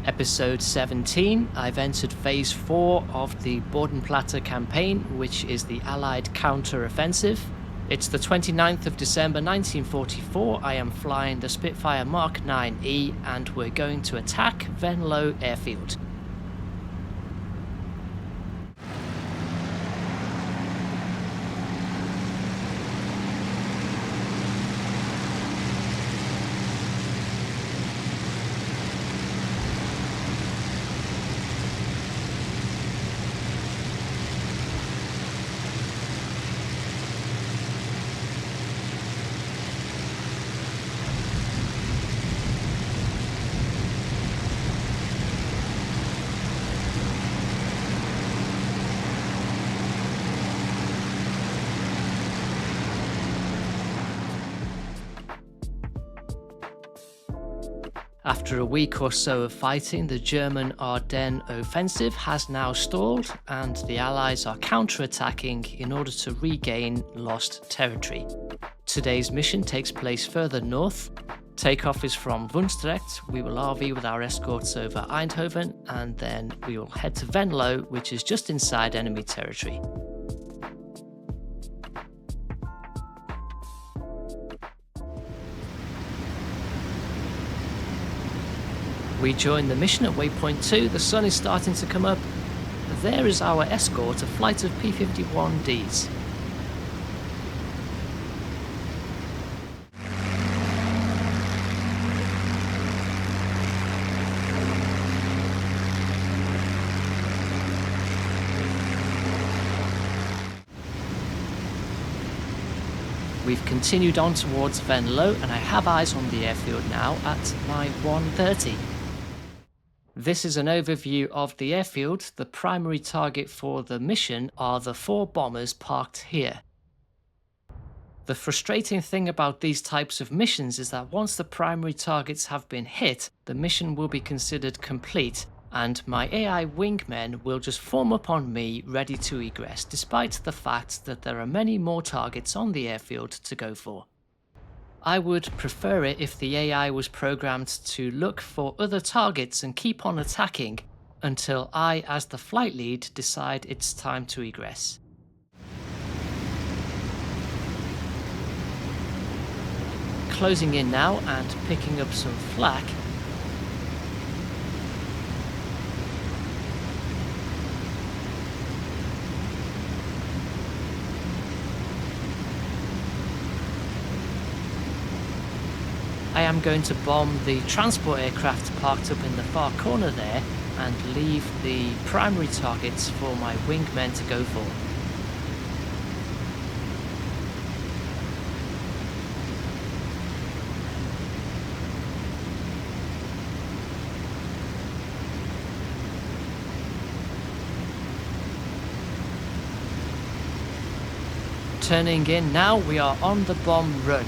Episode 17, I've entered Phase 4 of the Bodenplatte campaign, which is the Allied counter-offensive. It's the 29th of December 1944, I am flying the Spitfire Mk.IXe and we're going to attack Venlo Airfield. After a week or so of fighting, the German Ardennes offensive has now stalled and the Allies are counter-attacking in order to regain lost territory. Today's mission takes place further north. Takeoff is from Woensdrecht, we will RV with our escorts over Eindhoven and then we will head to Venlo, which is just inside enemy territory. We join the mission at waypoint 2, the sun is starting to come up. There is our escort, a flight of P-51Ds. We've continued on towards Venlo and I have eyes on the airfield now at my 1:30. This is an overview of the airfield. The primary target for the mission are the 4 bombers parked here. The frustrating thing about these types of missions is that once the primary targets have been hit, the mission will be considered complete and my AI wingmen will just form up on me ready to egress, despite the fact that there are many more targets on the airfield to go for. I would prefer it if the AI was programmed to look for other targets and keep on attacking until I, as the flight lead, decide it's time to egress. Closing in now and picking up some flak. I am going to bomb the transport aircraft parked up in the far corner there and leave the primary targets for my wingmen to go for. Turning in now, we are on the bomb run.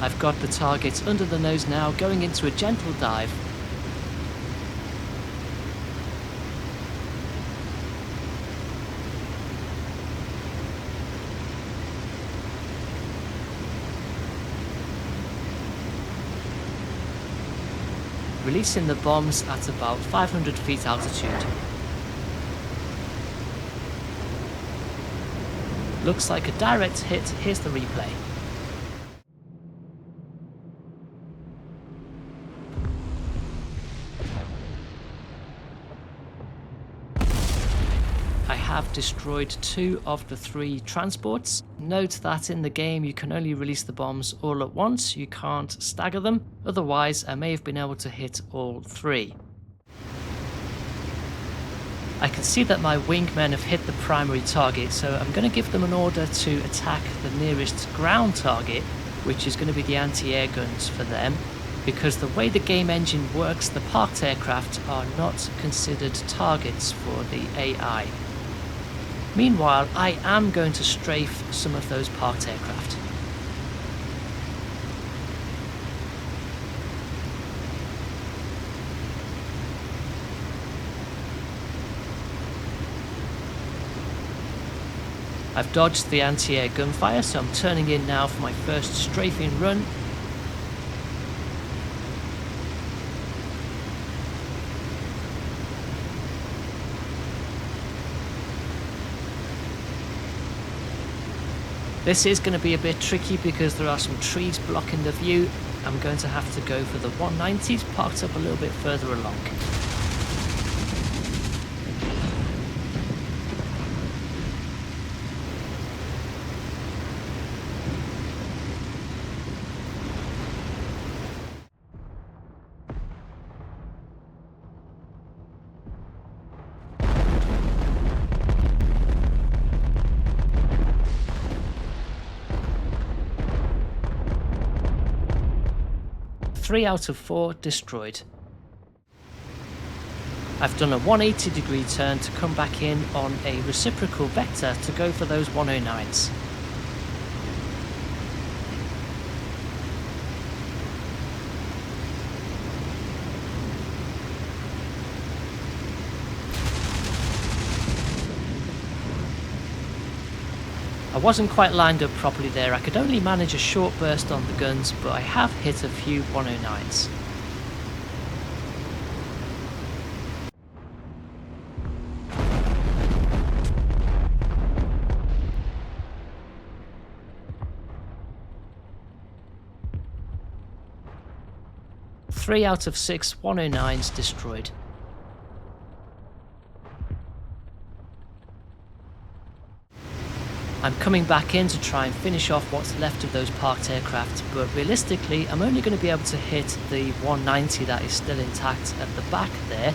I've got the target under the nose now, going into a gentle dive. Releasing the bombs at about 500 feet altitude. Looks like a direct hit, here's the replay. I have destroyed 2 of the 3 transports. Note that in the game you can only release the bombs all at once, you can't stagger them, otherwise I may have been able to hit all 3. I can see that my wingmen have hit the primary target, so I'm going to give them an order to attack the nearest ground target, which is going to be the anti-air guns for them, because the way the game engine works, the parked aircraft are not considered targets for the AI. Meanwhile, I am going to strafe some of those parked aircraft. I've dodged the anti-air gunfire, so I'm turning in now for my first strafing run. This is going to be a bit tricky because there are some trees blocking the view. I'm going to have to go for the 190s parked up a little bit further along. Three out of 4 destroyed. I've done a 180-degree turn to come back in on a reciprocal vector to go for those 109s. I wasn't quite lined up properly there. I could only manage a short burst on the guns, but I have hit a few 109s. Three out of 6 109s destroyed. I'm coming back in to try and finish off what's left of those parked aircraft, but realistically I'm only going to be able to hit the 190 that is still intact at the back there.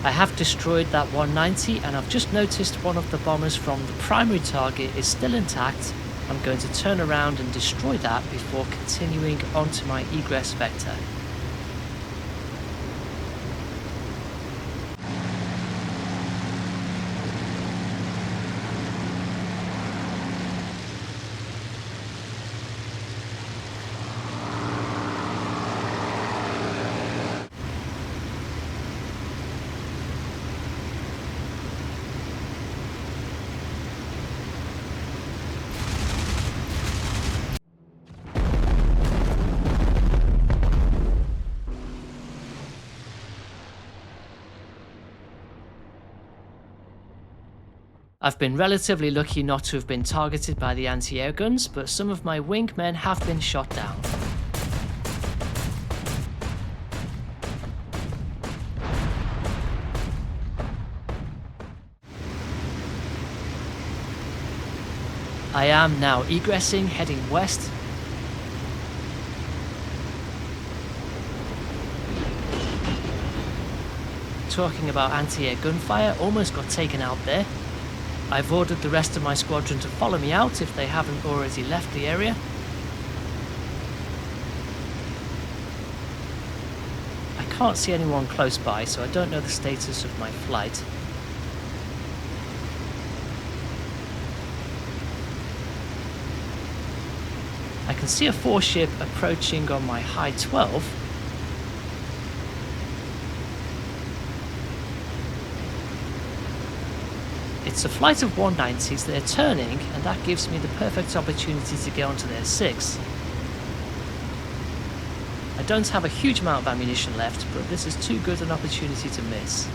I have destroyed that 190 and I've just noticed one of the bombers from the primary target is still intact. I'm going to turn around and destroy that before continuing onto my egress vector. I've been relatively lucky not to have been targeted by the anti-air guns, but some of my wingmen have been shot down. I am now egressing, heading west. Talking about anti-air gunfire, almost got taken out there. I've ordered the rest of my squadron to follow me out if they haven't already left the area. I can't see anyone close by, so I don't know the status of my flight. I can see a 4-ship approaching on my high 12. It's a flight of 190s, they're turning, and that gives me the perfect opportunity to get onto their 6. I don't have a huge amount of ammunition left, but this is too good an opportunity to miss.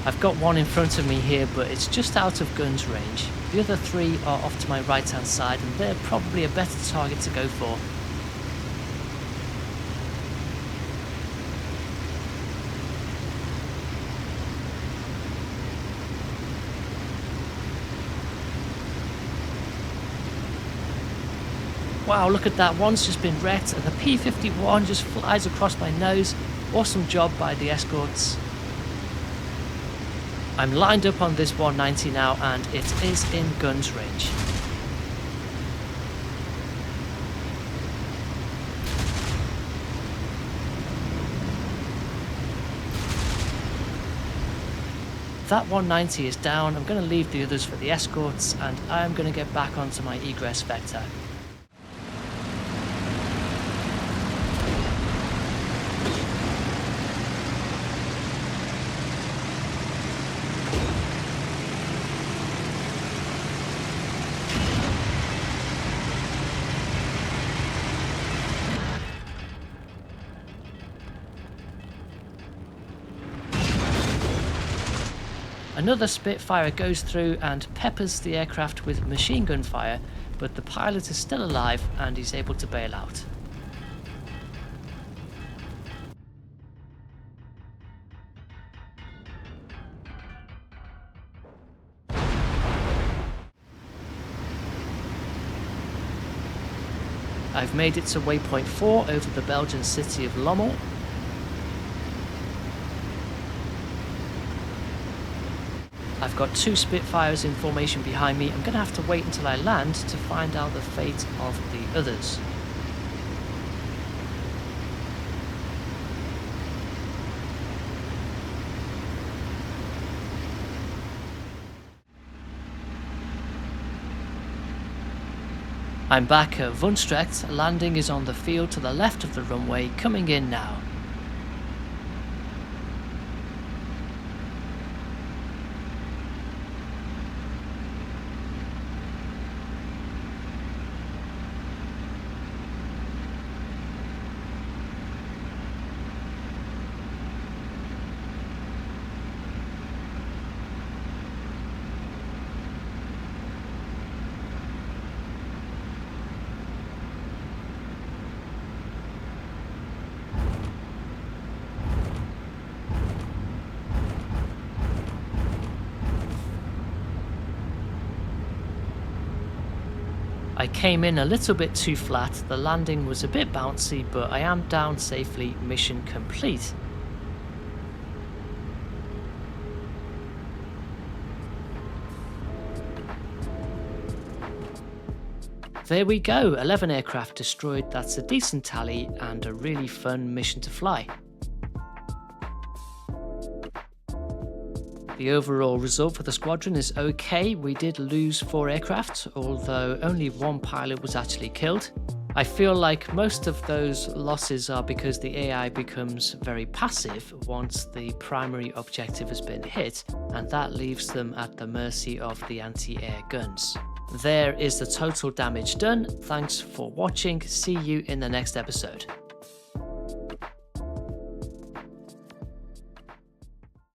I've got one in front of me here, but it's just out of guns range. The other 3 are off to my right hand side, and they're probably a better target to go for. Wow, look at that, one's just been wrecked and the P-51 just flies across my nose. Awesome job by the escorts. I'm lined up on this 190 now and it is in guns range. That 190 is down. I'm going to leave the others for the escorts and I'm going to get back onto my egress vector. Another Spitfire goes through and peppers the aircraft with machine gun fire, but the pilot is still alive and he's able to bail out. I've made it to waypoint 4 over the Belgian city of Lommel. I've got 2 Spitfires in formation behind me. I'm going to have to wait until I land to find out the fate of the others. I'm back at Woensdrecht. Landing is on the field to the left of the runway, coming in now. I came in a little bit too flat, the landing was a bit bouncy, but I am down safely, mission complete. There we go, 11 aircraft destroyed, that's a decent tally and a really fun mission to fly. The overall result for the squadron is okay. We did lose 4 aircraft, although only 1 pilot was actually killed. I feel like most of those losses are because the AI becomes very passive once the primary objective has been hit, and that leaves them at the mercy of the anti-air guns. There is the total damage done. Thanks for watching. See you in the next episode.